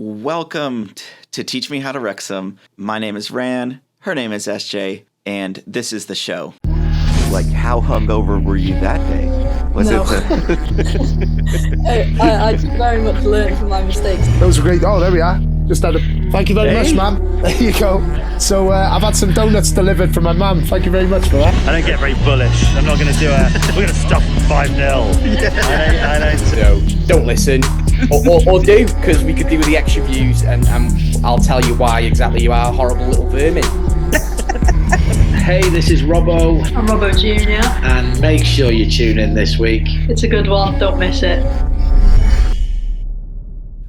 Welcome to Teach Me How to Wrexham. My name is Ran, her name is SJ, and this is the show. Like, how hungover were you that day? Was No. I very much learned from my mistakes. Those were great. Oh, there we are. Just had a... Thank you very much, ma'am. There you go. So I've had some donuts delivered from my mum. Thank you very much for that. I don't get very bullish. I'm not going to do we're going to stuff 5-0. I don't. So don't listen. or do, because we could do with the extra views and I'll tell you why exactly you are horrible little vermin. Hey, this is Robbo. I'm Robbo Jr. And make sure you tune in this week. It's a good one, don't miss it.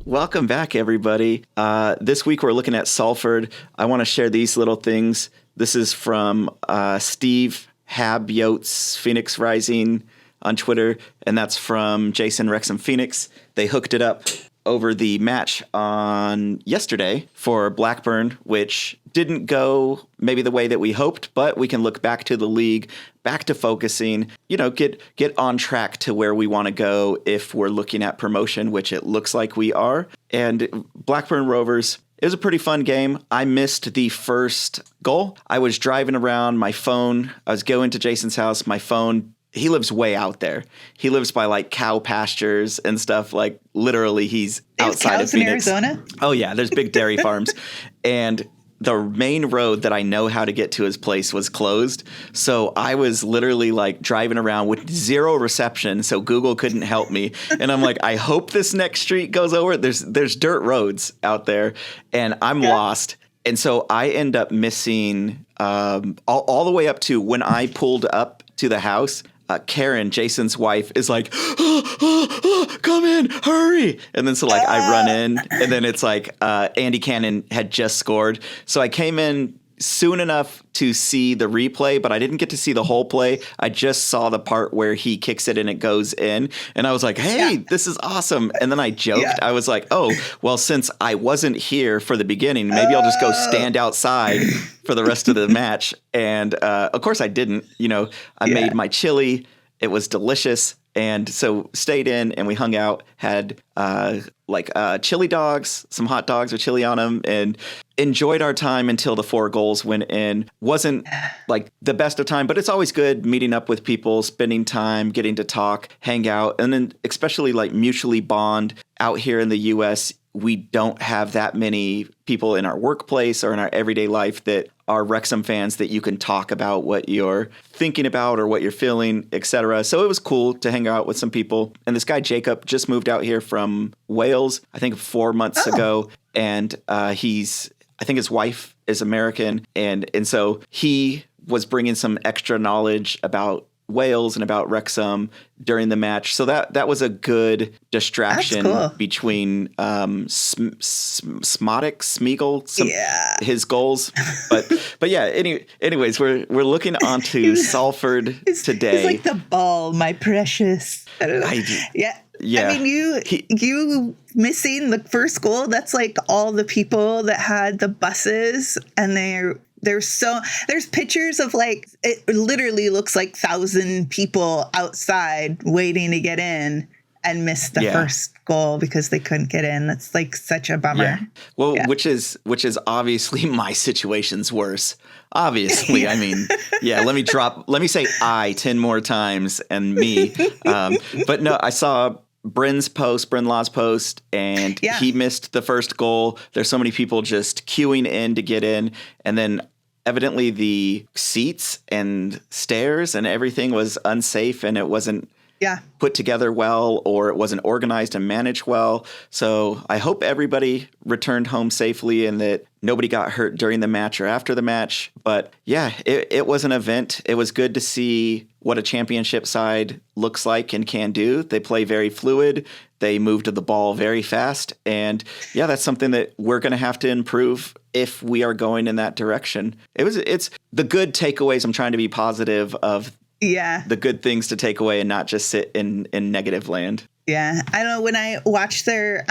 Welcome back, everybody. This week we're looking at Salford. I want to share these little things. This is from Steve Habyotes, Phoenix Rising on Twitter, and that's from Jason Wrexham Phoenix. They hooked it up over the match on yesterday for Blackburn, which didn't go maybe the way that we hoped, but we can look back to the league, back to focusing, get on track to where we want to go if we're looking at promotion, which it looks like we are. And Blackburn Rovers, it was a pretty fun game. I missed the first goal. I was driving around, my phone, I was going to Jason's house, my phone, he lives way out there. He lives by like cow pastures and stuff. Like literally he's outside of Phoenix. In Arizona? Oh yeah, there's big dairy farms. And the main road that I know how to get to his place was closed. So I was literally like driving around with zero reception. So Google couldn't help me. And I'm like, I hope this next street goes over. There's dirt roads out there and I'm lost. And so I end up missing all the way up to when I pulled up to the house. Karen, Jason's wife, is like, come in, hurry. And then so like I run in and then it's like Andy Cannon had just scored. So I came in soon enough to see the replay, but I didn't get to see the whole play. I just saw the part where he kicks it and it goes in. And I was like, hey, this is awesome. And then I joked. I was like, oh, well, since I wasn't here for the beginning, maybe I'll just go stand outside for the rest of the match. And of course I didn't. I made my chili. It was delicious. And so stayed in and we hung out, had chili dogs, some hot dogs with chili on them, and enjoyed our time until the 4 goals went in. Wasn't like the best of time, but it's always good meeting up with people, spending time, getting to talk, hang out, and then especially like mutually bond. Out here in the U.S., we don't have that many people in our workplace or in our everyday life that are Wrexham fans that you can talk about what you're thinking about or what you're feeling, etc. So it was cool to hang out with some people. And this guy, Jacob, just moved out here from Wales, I think 4 months ago. And I think his wife is American. And so he was bringing some extra knowledge about Wales and about Wrexham during the match. So that was a good distraction between his goals. But yeah, anyways, we're looking onto Salford today. It's like the ball, my precious. Yeah. I mean, you missing the first goal, that's like all the people that had the buses and there's pictures of like, it literally looks like 1,000 people outside waiting to get in and missed the first goal because they couldn't get in. That's like such a bummer. Yeah. Well, which is obviously my situation's worse. Obviously. I mean, let me say I 10 more times and me. But no, I saw Bryn Law's post, and he missed the first goal. There's so many people just queuing in to get in. And then evidently the seats and stairs and everything was unsafe and it wasn't put together well, or it wasn't organized and managed well. So I hope everybody returned home safely and that nobody got hurt during the match or after the match. But yeah, it was an event. It was good to see what a championship side looks like and can do. They play very fluid. They move to the ball very fast. And yeah, that's something that we're going to have to improve if we are going in that direction. It's the good takeaways. I'm trying to be positive of the good things to take away and not just sit in negative land. Yeah. I don't know. When I watched their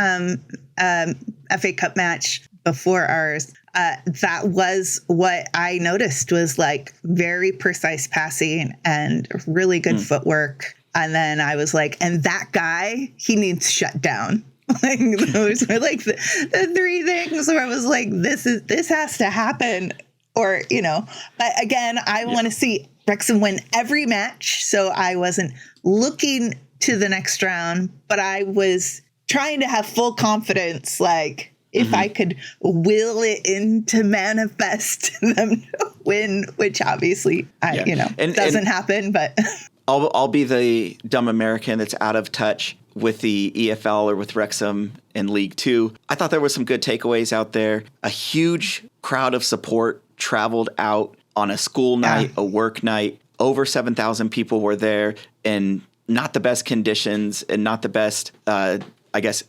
FA Cup match before ours, that was what I noticed was like very precise passing and really good footwork. And then I was like, and that guy, he needs shut down. Like those were like the three things where I was like, this has to happen, or But again, I want to see Wrexham win every match, so I wasn't looking to the next round, but I was trying to have full confidence, like. If I could will it in to manifest them to win, which obviously doesn't happen, but I'll be the dumb American that's out of touch with the EFL or with Wrexham in League Two. I thought there were some good takeaways out there. A huge crowd of support traveled out on a school night, a work night. Over 7,000 people were there in not the best conditions and not the best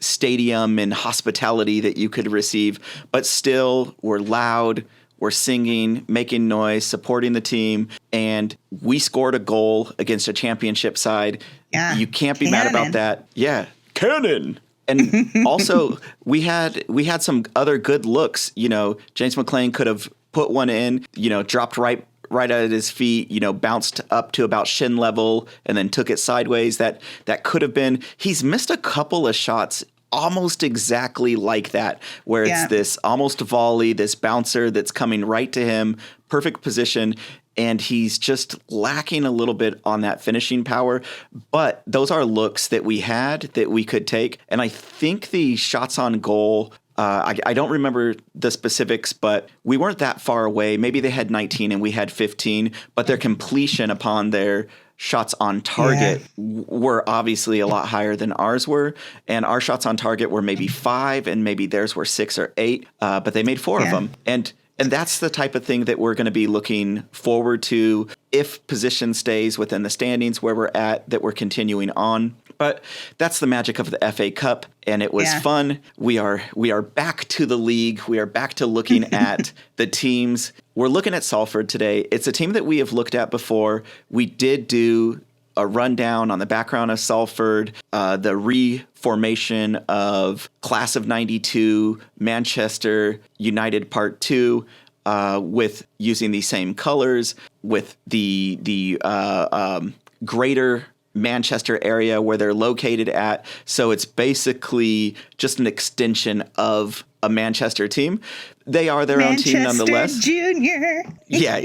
stadium and hospitality that you could receive, but still were loud, were singing, making noise, supporting the team. And we scored a goal against a championship side. Yeah. You can't be mad about that. Yeah. Cannon. And also we had some other good looks. James McClain could have put one in, dropped right at his feet, bounced up to about shin level and then took it sideways. That could have been. He's missed a couple of shots almost exactly like that, where it's this almost volley, this bouncer that's coming right to him, perfect position, and he's just lacking a little bit on that finishing power. But those are looks that we had that we could take. And I think the shots on goal, I don't remember the specifics, but we weren't that far away. Maybe they had 19 and we had 15, but their completion upon their shots on target were obviously a lot higher than ours were. And our shots on target were maybe 5 and maybe theirs were 6 or 8, but they made 4 of them. And that's the type of thing that we're going to be looking forward to if position stays within the standings where we're at, that we're continuing on. But that's the magic of the FA Cup, and it was fun. We are back to the league. We are back to looking at the teams. We're looking at Salford today. It's a team that we have looked at before. We did do a rundown on the background of Salford, the reformation of Class of 92, Manchester United Part 2, with using the same colors, with the greater Manchester area where they're located at. So it's basically just an extension of a Manchester team. They are their own team nonetheless. Junior. Yeah.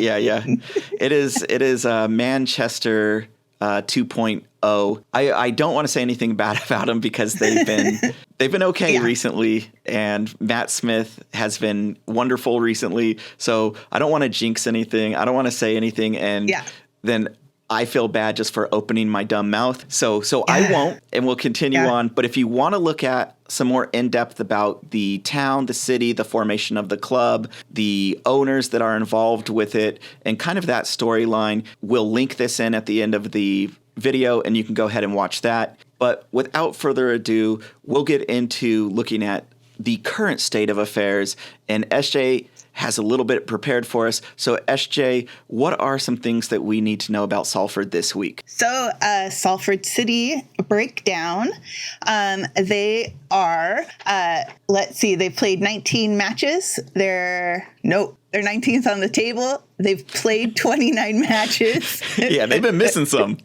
It is Manchester 2.0. I don't want to say anything bad about them because they've been okay recently, and Matt Smith has been wonderful recently. So I don't want to jinx anything. I don't want to say anything, and then I feel bad just for opening my dumb mouth. So I won't, and we'll continue on. But if you want to look at some more in-depth about the town, the city, the formation of the club, the owners that are involved with it, and kind of that storyline, we'll link this in at the end of the video, and you can go ahead and watch that. But without further ado, we'll get into looking at the current state of affairs, and SJ has a little bit prepared for us. So SJ, what are some things that we need to know about Salford this week? So Salford City breakdown. They are, they've played 19 matches. They're 19th on the table. They've played 29 matches. Yeah, they've been missing some.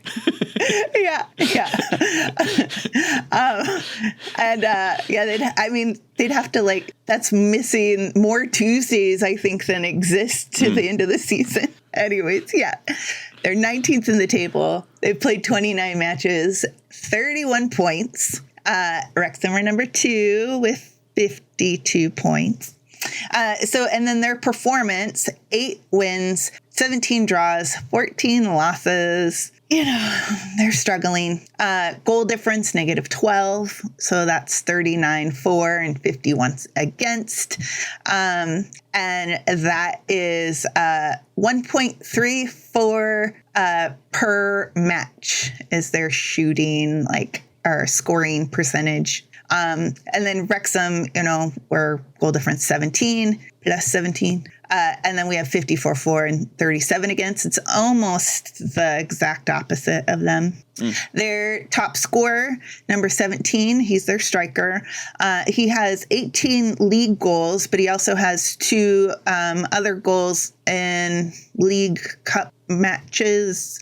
Yeah. They'd have to that's missing more Tuesdays, I think, than exist to the end of the season. Anyways, they're 19th in the table. They've played 29 matches, 31 points. Wrexham are number 2 with 52 points. And then their performance, 8 wins, 17 draws, 14 losses. They're struggling. Goal difference, -12. So that's 39-4 and 51 against. And that is 1.34 per match is their shooting, or scoring percentage. And then Wrexham, we're goal difference 17 plus 17. And then we have 54-4 and 37 against. It's almost the exact opposite of them. Their top scorer, number 17, he's their striker. He has 18 league goals, but he also has 2 other goals in League Cup matches.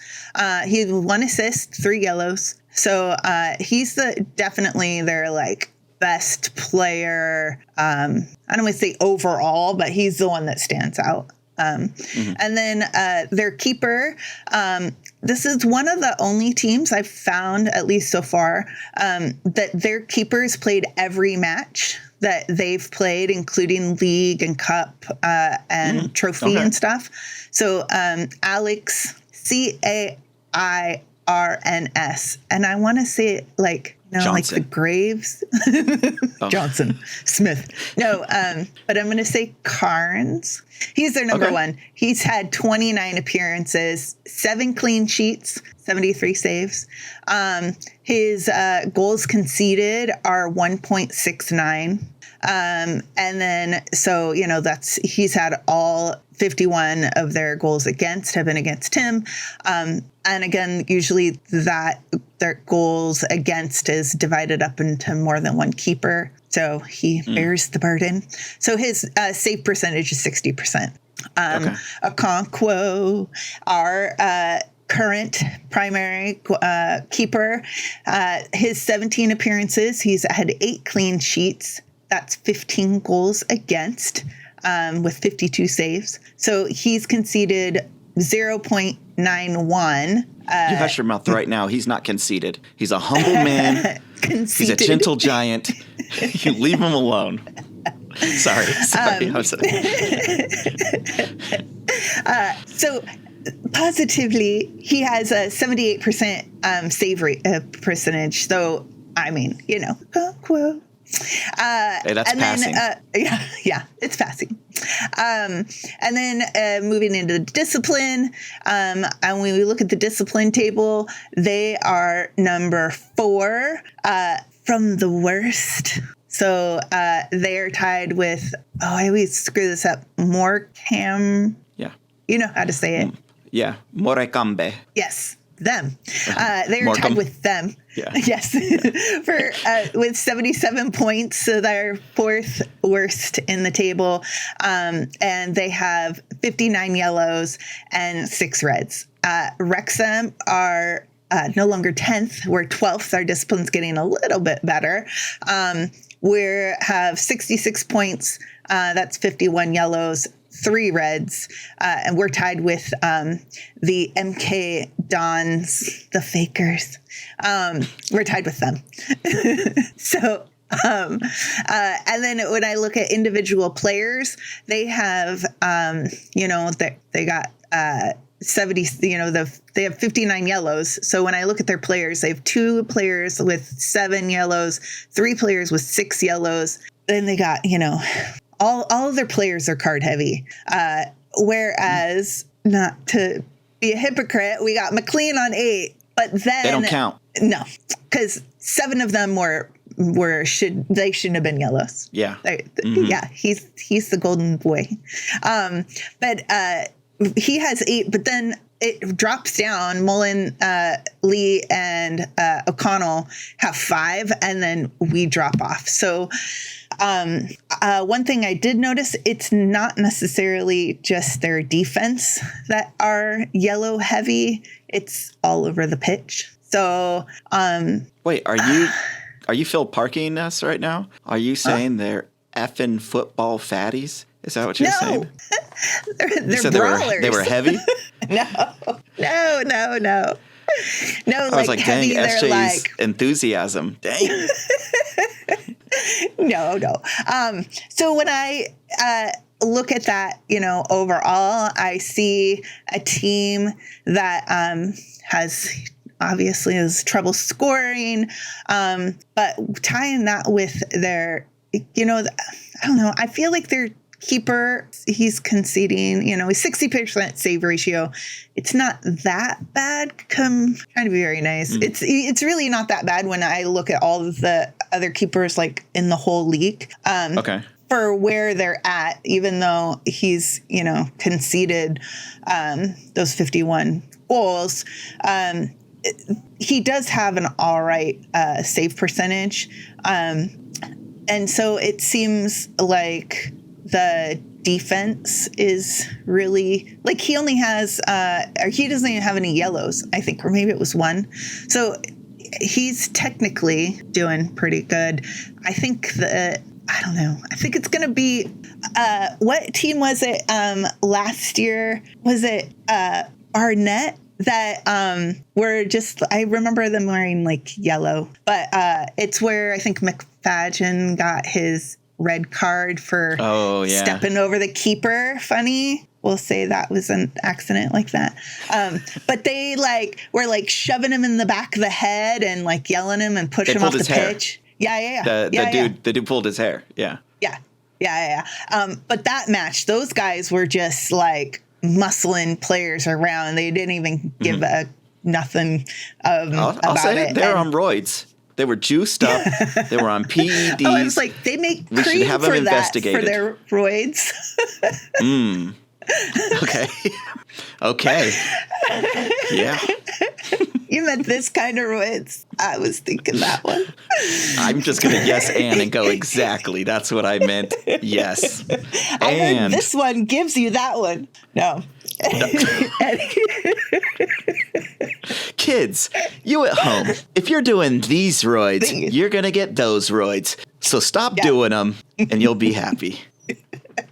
He has 1 assist, 3 yellows. So he's definitely their best player. I don't want to say overall, but he's the one that stands out. And then their keeper, this is one of the only teams I've found, at least so far, that their keepers played every match that they've played, including league and cup and trophy and stuff. So Alex, Cairns, and I want to say it like, like the Graves. Johnson. Smith. No, but I'm going to say Cairns. He's their number one. He's had 29 appearances, 7 clean sheets, 73 saves. His goals conceded are 1.69. And then, so, he's had all 51 of their goals against have been against him. And again, usually their goals against is divided up into more than one keeper. So he bears the burden. So his save percentage is 60%. Okonkwo, our current primary keeper, his 17 appearances, he's had 8 clean sheets. That's 15 goals against with 52 saves. So he's conceded 0.91. You hush your mouth right now. He's not conceited. He's a humble man. He's a gentle giant. You leave him alone. Sorry. So positively, he has a 78% save rate percentage. So, I mean, quote. Hey, that's passing. Yeah, it's passing. And then moving into the discipline, and when we look at the discipline table, they are number 4 from the worst. So they are tied with, I always screw this up, Morecambe. Yeah. You know how to say it. Yeah, Morecambe. Yes. Them. They're tied with them. Yeah. Yes. With 77 points. So they're 4th worst in the table. And they have 59 yellows and 6 reds. Wrexham are no longer 10th. We're 12th. Our discipline's getting a little bit better. We have 66 points. That's 51 yellows, 3 reds, and we're tied with the MK Dons, the Fakers. We're tied with them. So, and then when I look at individual players, they have, they got 70, they have 59 yellows. So when I look at their players, they have 2 players with 7 yellows, 3 players with 6 yellows. Then they got, all of their players are card heavy. Whereas, not to be a hypocrite, we got McLean on 8, but then they don't count. No, because 7 of them shouldn't have been yellows. Yeah. Yeah, he's the golden boy. But he has 8, but then it drops down. Mullen, Lee, and O'Connell have 5, and then we drop off. So one thing I did notice, it's not necessarily just their defense that are yellow heavy. It's all over the pitch. So wait, are you Phil Parking us right now? Are you saying they're effing football fatties? Is that what you're saying? they're brawlers. They were heavy? No. No, I was like, heavy, dang, SJ's like enthusiasm. Dang. No. So when I look at that, overall, I see a team that has trouble scoring, but tying that with their, I don't know, I feel like their keeper, he's conceding, he's 60% save ratio. It's not that bad. Trying to be very nice. It's really not that bad when I look at all of the other keepers like in the whole league. Okay. For where they're at, even though he's, conceded those 51 goals, he does have an all right save percentage. And so it seems like the defense is really, like, he only has, or he doesn't even have any yellows, I think, or maybe it was 1. So he's technically doing pretty good. I think I don't know. I think it's going to be, what team was it last year? Was it Barnett? That were just, I remember them wearing like yellow, but it's where I think McFadden got his red card for stepping over the keeper. Funny. We'll say that was an accident like that. But they like were like shoving him in the back of the head and like yelling him and pushing him off the pitch. Yeah. The dude pulled his hair. Yeah. But that match, those guys were just like muscling players around. They didn't even give a nothing I'll say it. They're on roids. They were juiced up. They were on PEDs. I was like, they make cream for that for their roids. Okay. Yeah. You meant this kind of roids. I was thinking that one. I'm just going to yes and go exactly. That's what I meant. Yes. I heard this one gives you that one. No. Kids, you at home, if you're doing these roids, you're going to get those roids. So stop doing them and you'll be happy.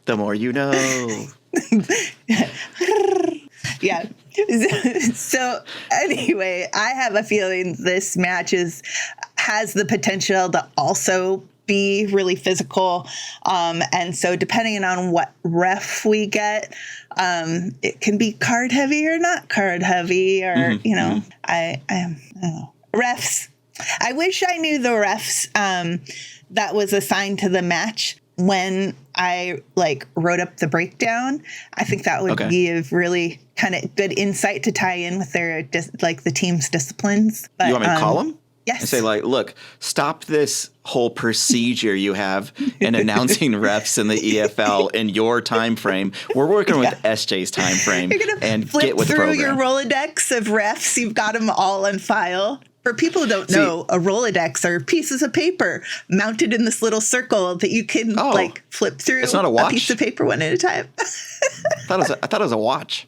The more you know. Yeah. So anyway, I have a feeling this match has the potential to also be really physical. And so depending on what ref we get, it can be card heavy or not card heavy, or, I don't know. Refs. I wish I knew the refs that was assigned to the match when I wrote up the breakdown. I think that would give really kind of good insight to tie in with their the team's disciplines. But, you want me to call them? Yes. And say look, stop this whole procedure you have in announcing refs in the EFL in your time frame. We're working with SJ's time frame. You're gonna and flip get with through the your Rolodex of refs. You've got them all on file. For people who don't know, a Rolodex are pieces of paper mounted in this little circle that you can flip through. It's not a watch. A piece of paper one at a time. I thought it was a watch.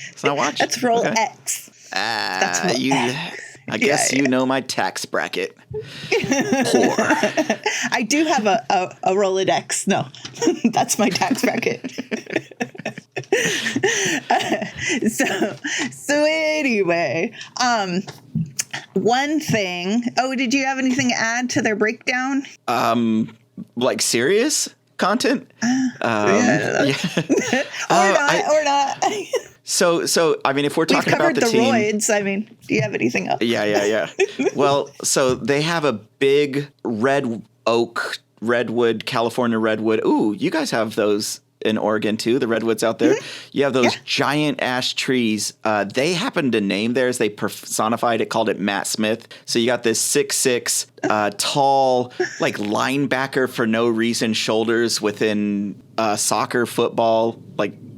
It's not a watch. That's Rolex. That's Rolex. I guess you know my tax bracket. Poor. I do have a Rolodex. No, that's my tax bracket. So anyway, one thing. Oh, did you have anything to add to their breakdown? Serious content? Or not. So I mean, if we're talking about the team, roids. I mean, do you have anything else? Yeah. Well, so they have a big redwood, California redwood. Ooh, you guys have those in Oregon too, the redwoods out there. You have those giant ash trees. They happened to name theirs. They personified it, called it Matt Smith. So you got this 6'6", tall, linebacker for no reason, shoulders within soccer, football,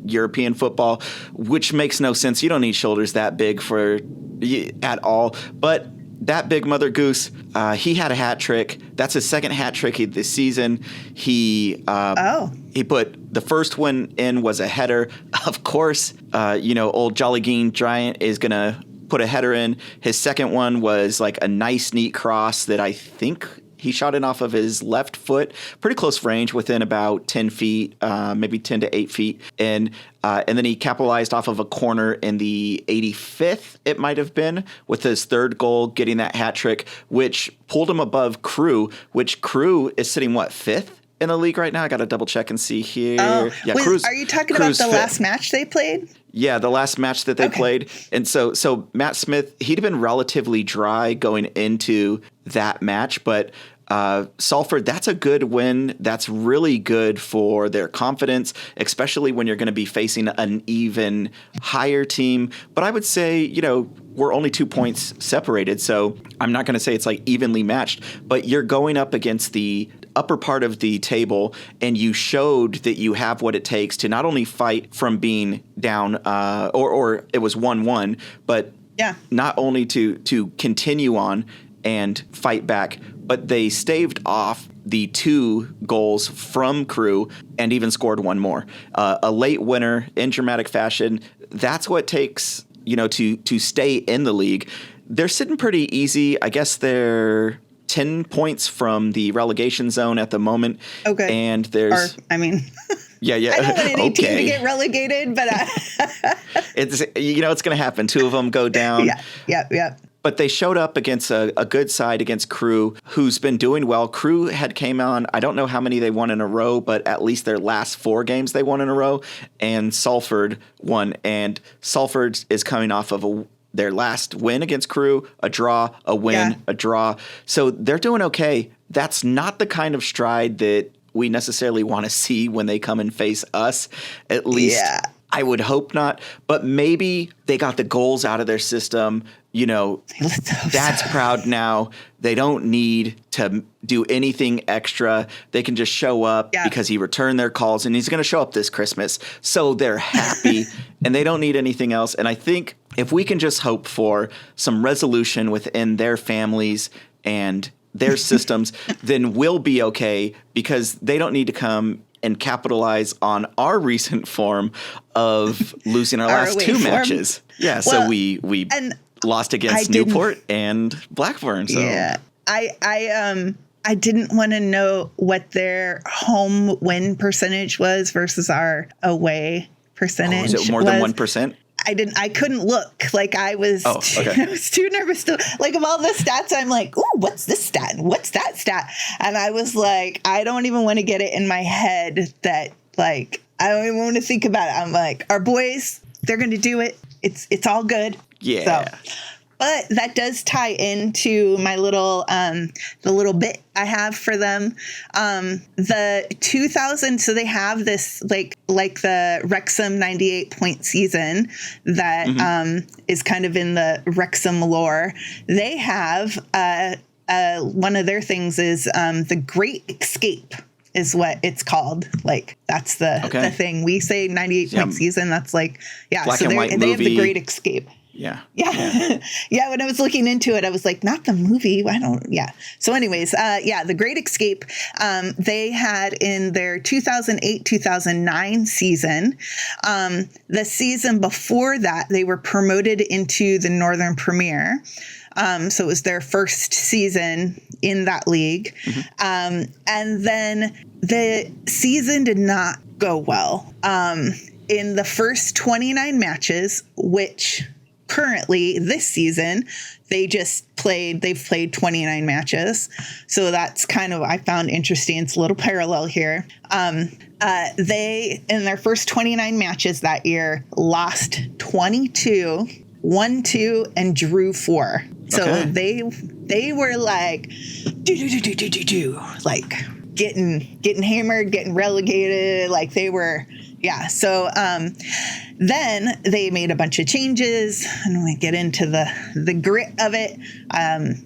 European football, which makes no sense. You don't need shoulders that big at all. But that big Mother Goose, he had a hat trick. That's his second hat trick this season. He put the first one in was a header. Of course, old Jolly Green Giant is going to put a header in. His second one was a nice, neat cross that I think he shot it off of his left foot, pretty close range, within about 10 feet, maybe 10 to 8 feet. And then he capitalized off of a corner in the 85th, it might have been, with his third goal, getting that hat trick, which pulled him above Crew, which Crew is sitting, fifth in the league right now? I got to double check and see here. Oh, yeah, are you talking about the last match they played? Yeah, the last match that they played. And so Matt Smith, he'd been relatively dry going into that match, but Salford, that's a good win. That's really good for their confidence, especially when you're going to be facing an even higher team. But I would say, we're only 2 points separated, so I'm not going to say it's evenly matched, but you're going up against the upper part of the table, and you showed that you have what it takes to not only fight from being down, or it was 1-1, but not only to continue on and fight back, but they staved off the 2 goals from Crew and even scored one more. A late winner in dramatic fashion. That's what it takes, to stay in the league. they're sitting pretty easy. I guess they're 10 points from the relegation zone at the moment. Okay. And there's... Yeah. I don't want any team to get relegated, but it's it's going to happen. 2 of them go down. Yeah. But they showed up against a good side, against Crew, who's been doing well. Crew came on, I don't know how many they won in a row, but at least their last 4 games they won in a row. And Salford won. And Salford is coming off of their last win against Crew, a draw, a win, a draw. So they're doing okay. That's not the kind of stride that we necessarily want to see when they come and face us. At least I would hope not. But maybe they got the goals out of their system. Dad's proud now. They don't need to do anything extra. They can just show up because he returned their calls, and he's going to show up this Christmas. So they're happy, and they don't need anything else. And I think if we can just hope for some resolution within their families and their systems, then we'll be okay, because they don't need to come and capitalize on our recent form of losing our last 2 matches. Yeah, so we lost against Newport and Blackburn. So. Yeah, I didn't want to know what their home win percentage was versus our away percentage. Was it more than 1%? I couldn't look. Like I was too nervous to, like, of all the stats, I'm like, ooh, what's this stat? What's that stat? And I was like, I don't even want to get it in my head that, like, I don't even want to think about it. I'm like, our boys, they're going to do it. It's all good. Yeah. So, but that does tie into my little, the little bit I have for them. The 2000, so they have this like the Wrexham 98-point season that is kind of in the Wrexham lore. They have one of their things is the Great Escape is what it's called. Like that's the thing. We say 98-point season. That's like, Black so and white they have the movie. Great Escape. Yeah. When I was looking into it, I was like, not the movie. So anyways, the Great Escape, they had in their 2008-2009 season. The season before that, they were promoted into the Northern Premier. So it was their first season in that league. And then the season did not go well. In the first 29 matches, which currently this season, they've played 29 matches. So that's kind of, I found interesting. It's a little parallel here. They, in their first 29 matches that year, lost 22, won 2, and drew 4. So they were like, like getting hammered, getting relegated. Like they were, So then they made a bunch of changes. I don't want to get into the grit of it,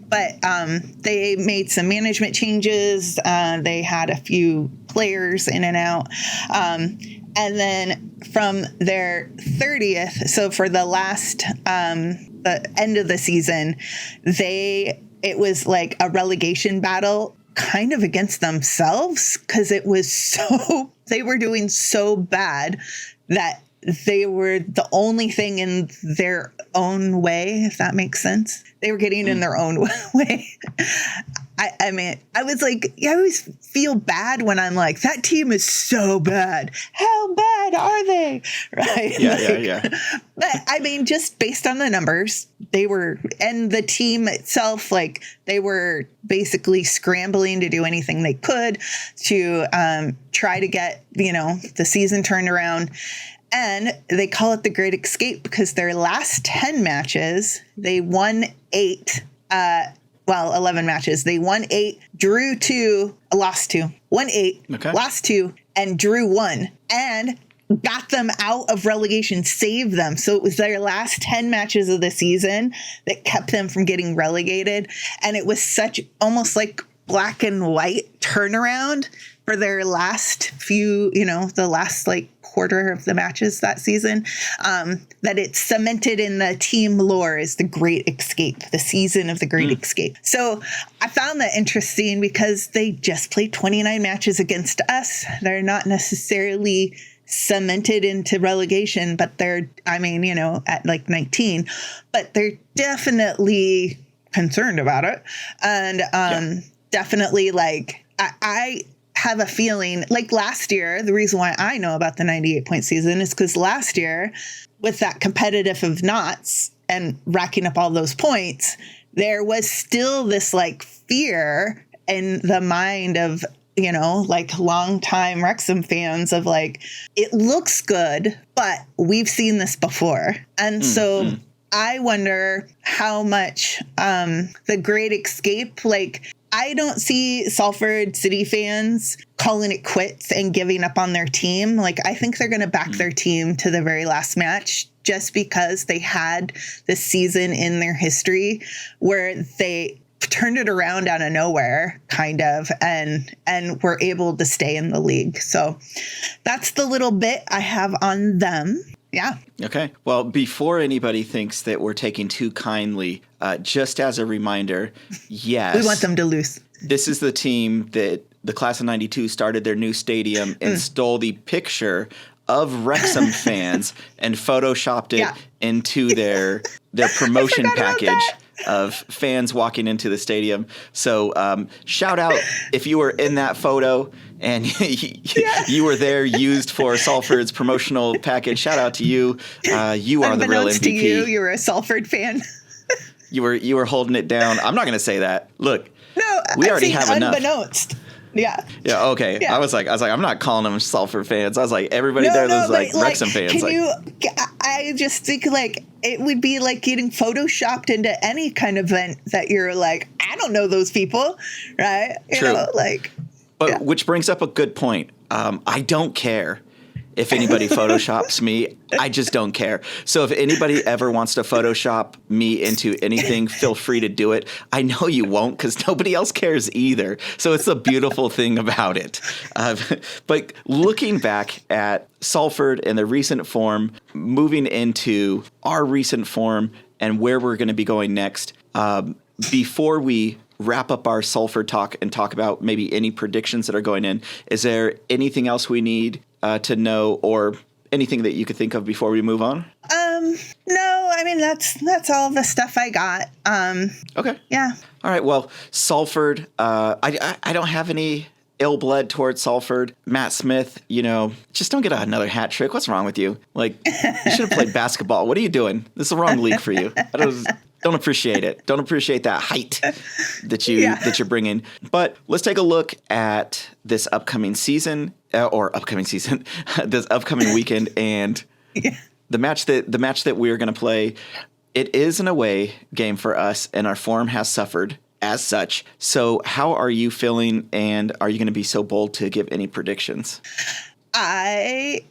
but they made some management changes. They had a few players in and out. And then from their 30th, so for the last, the end of the season, it was like a relegation battle kind of against themselves, because it was they were doing so bad that they were the only thing in their own way, if that makes sense. They were getting in their own way. I mean, I was like, I always feel bad when I'm like, that team is so bad. How bad are they? Right? Yeah. But I mean, just based on the numbers, they were, and the team itself, like they were basically scrambling to do anything they could to try to get, the season turned around. And they call it the Great Escape because their last 10 matches, they won 8, 11 matches. They won 8, drew 2, lost 2, won 8, lost 2, and drew 1, and got them out of relegation, saved them. So it was their last 10 matches of the season that kept them from getting relegated. And it was such almost like black and white turnaround for their last few, the last like quarter of the matches that season, that it's cemented in the team lore as the Great Escape, the season of the Great Escape. So I found that interesting because they just played 29 matches against us. They're not necessarily cemented into relegation, but they're, I mean, you know, at like 19, but they're definitely concerned about it. And definitely like, I have a feeling like last year, the reason why I know about the 98-point season is because last year with that competitive of knots and racking up all those points, there was still this like fear in the mind of, you know, like longtime Wrexham fans of like, it looks good, but we've seen this before. And so I wonder how much the Great Escape, like, I don't see Salford City fans calling it quits and giving up on their team. Like, I think they're going to back their team to the very last match just because they had this season in their history where they turned it around out of nowhere, kind of, and were able to stay in the league. So that's the little bit I have on them. Yeah. Okay. Well, before anybody thinks that we're taking too kindly, just as a reminder, yes. We want them to lose. This is the team that the class of 92 started their new stadium and stole the picture of Wrexham fans and photoshopped it into their promotion package of fans walking into the stadium. So shout out if you were in that photo and you were there used for Salford's promotional package. Shout out to you. You are the real MVP. To you were a Salford fan. You were holding it down. I'm not going to say that. Look, no, we already have enough. Unbeknownst. Yeah. Yeah. Okay. Yeah. I was like, I'm not calling them Salford fans. I was like, everybody there was like Wrexham fans. I just think like it would be like getting photoshopped into any kind of event that you're like, I don't know those people, right? True. You know, like. But which brings up a good point. I don't care if anybody photoshops me. I just don't care. So if anybody ever wants to Photoshop me into anything, feel free to do it. I know you won't because nobody else cares either. So it's a beautiful thing about it. But looking back at Salford and the recent form, moving into our recent form and where we're going to be going next, before we wrap up our Salford talk and talk about maybe any predictions that are going in, is there anything else we need to know or anything that you could think of before we move on? No, I mean, that's all the stuff I got. Okay. Yeah. All right. Well, Salford, I don't have any ill blood towards Salford. Matt Smith, you know, just don't get another hat trick. What's wrong with you? Like, you should have played basketball. What are you doing? This is the wrong league for you. Don't appreciate it. Don't appreciate that height that you're bringing. But let's take a look at this upcoming season, this upcoming weekend, and the match that we're going to play. It is an away game for us, and our form has suffered as such. So, how are you feeling? And are you going to be so bold to give any predictions? I'm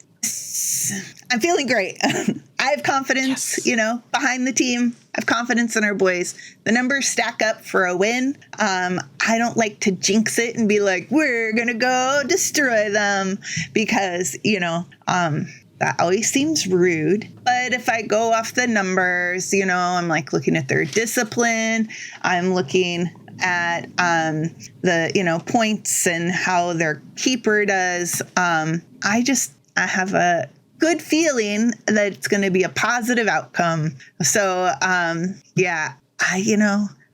feeling great. I have confidence, you know, behind the team. I have confidence in our boys. The numbers stack up for a win. I don't like to jinx it and be like, we're going to go destroy them because, you know, that always seems rude. But if I go off the numbers, you know, I'm like looking at their discipline. I'm looking at the, you know, points and how their keeper does. I have a good feeling that it's going to be a positive outcome. So,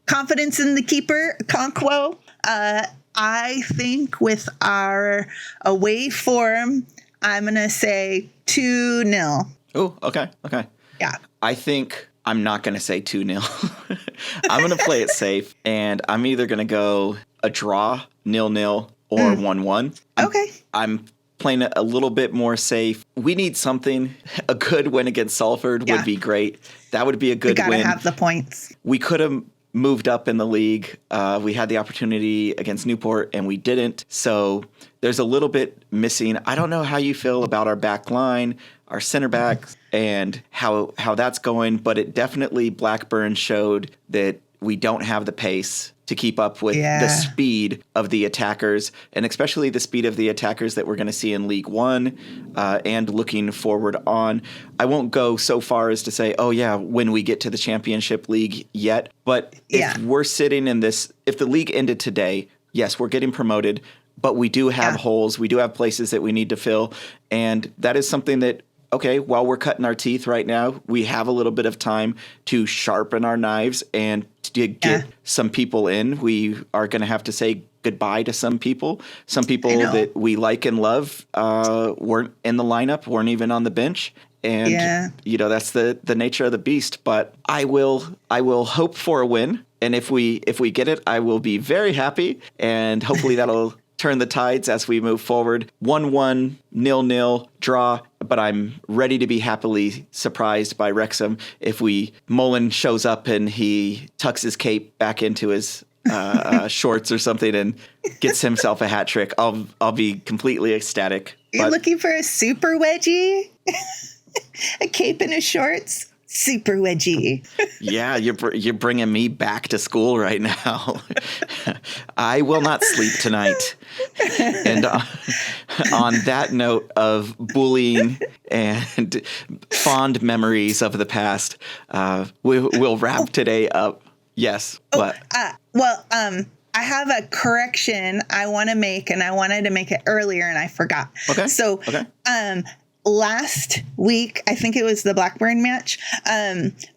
confidence in the keeper, Conquo. I think with our away form, I'm going to say 2-0. Oh, okay. Yeah. I think I'm not going to say 2-0. I'm going to play it safe, and I'm either going to go a draw, 0-0, or 1-1. Okay. I'm playing it a little bit more safe. We need something. A good win against Salford would be great. That would be a good win. We got to have the points. We could have moved up in the league. We had the opportunity against Newport, and we didn't. So there's a little bit missing. I don't know how you feel about our back line, our center backs, and how that's going, but it definitely, Blackburn showed that we don't have the pace to keep up with the speed of the attackers, and especially the speed of the attackers that we're going to see in League One and looking forward on. I won't go so far as to say, oh, yeah, when we get to the Championship League yet. But if we're sitting in this, if the league ended today, yes, we're getting promoted. but we do have holes. We do have places that we need to fill. And that is something that, okay, while we're cutting our teeth right now, we have a little bit of time to sharpen our knives and to get some people in. We are going to have to say goodbye to some people. Some people that we like and love weren't in the lineup, weren't even on the bench. And, that's the nature of the beast. But I will hope for a win. And if we get it, I will be very happy. And hopefully that'll turn the tides as we move forward. 1-1, 0-0, draw. But I'm ready to be happily surprised by Wrexham. If Mullen shows up and he tucks his cape back into his shorts or something and gets himself a hat trick, I'll be completely ecstatic. You're looking for a super wedgie? A cape and his shorts? Super wedgie. Yeah, you're bringing me back to school right now. I will not sleep tonight. And on that note of bullying and fond memories of the past, we'll wrap today up. Yes. What? I have a correction I want to make, and I wanted to make it earlier, and I forgot. Okay. So, last week, I think it was the Blackburn match,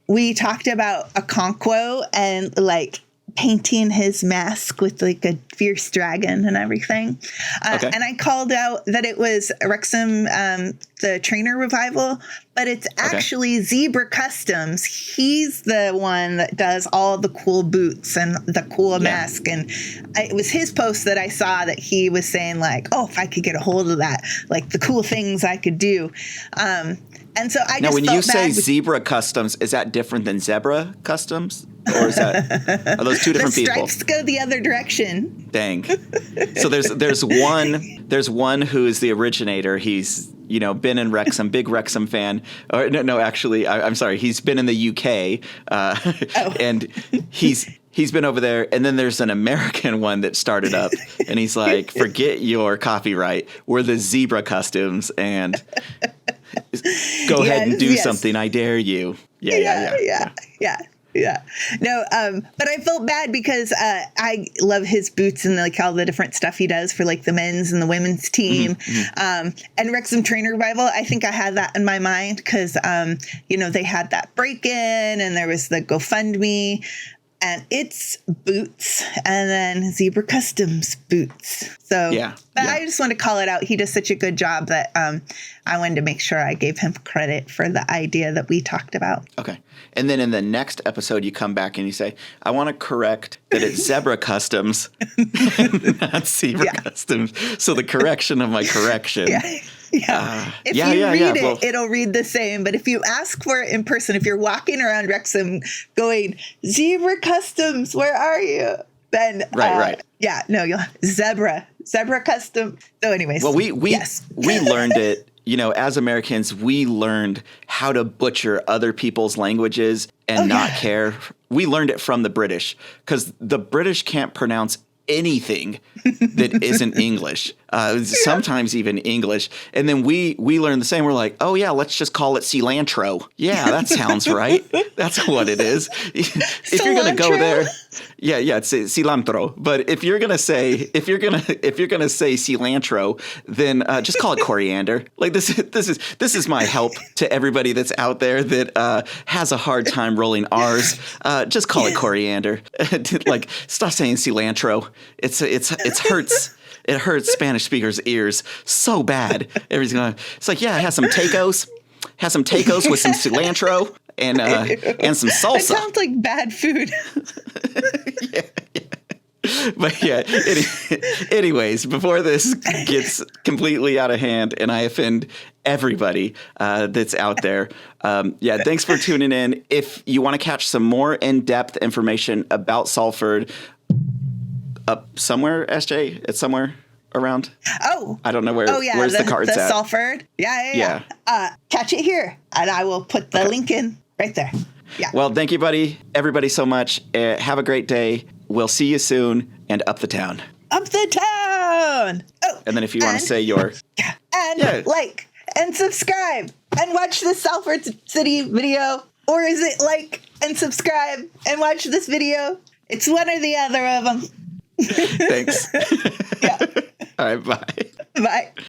we talked about Okonkwo and like painting his mask with like a fierce dragon and everything. And I called out that it was Wrexham, the trainer revival, but it's actually Zebra Customs. He's the one that does all the cool boots and the cool mask. And it was his post that I saw that he was saying like, oh, if I could get a hold of that, like the cool things I could do. And so I just when felt you say bad Zebra Customs, is that different than Zebra Customs? Or are those two different people? The stripes go the other direction. Dang. So there's one who is the originator. He's been in Wrexham, big Wrexham fan. Or no, actually, I'm sorry. He's been in the UK, and he's been over there. And then there's an American one that started up, and he's like, forget your copyright. We're the Zebra Customs, and go ahead and do something. I dare you. Yeah. No, but I felt bad because I love his boots and like all the different stuff he does for like the men's and the women's team. And Wrexham Trainer Revival, I think I had that in my mind because, they had that break-in and there was the GoFundMe. And it's boots and then Zebra Customs boots. So, I just want to call it out. He does such a good job that I wanted to make sure I gave him credit for the idea that we talked about. Okay. And then in the next episode, you come back and you say, I want to correct that it's Zebra Customs, not Zebra Customs. So the correction of my correction. If you read it, it'll read the same. But if you ask for it in person, if you're walking around Wrexham going, Zebra Customs, where are you? Then, right. Yeah, no, you'll Zebra Custom. So anyways. Well, we learned it. As Americans, we learned how to butcher other people's languages and not care. We learned it from the British because the British can't pronounce anything that isn't English, sometimes even English. And then we learn the same. We're like, oh yeah, let's just call it cilantro. Yeah, that sounds right. That's what it is. If you're gonna go there, it's cilantro. But if you're gonna say cilantro, then just call it coriander. Like this is my help to everybody that's out there that has a hard time rolling R's. Just call it coriander. Like stop saying cilantro. It hurts. It hurts Spanish speakers' ears so bad. Everybody's going. It's like, it has some tacos. Has some tacos with some cilantro and some salsa. It sounds like bad food. But anyways, before this gets completely out of hand and I offend everybody that's out there, thanks for tuning in. If you want to catch some more in-depth information about Salford, up somewhere, SJ? It's somewhere around? Oh. I don't know where. Oh, yeah. Where's the cards at? Salford. Yeah. Catch it here. And I will put the link in right there. Yeah. Well, thank you, everybody so much. Have a great day. We'll see you soon. And up the town. Up the town. Oh. And then if you want to say your. Like and subscribe and watch the Salford City video. Or is it like and subscribe and watch this video? It's one or the other of them. Thanks. All right, bye. Bye.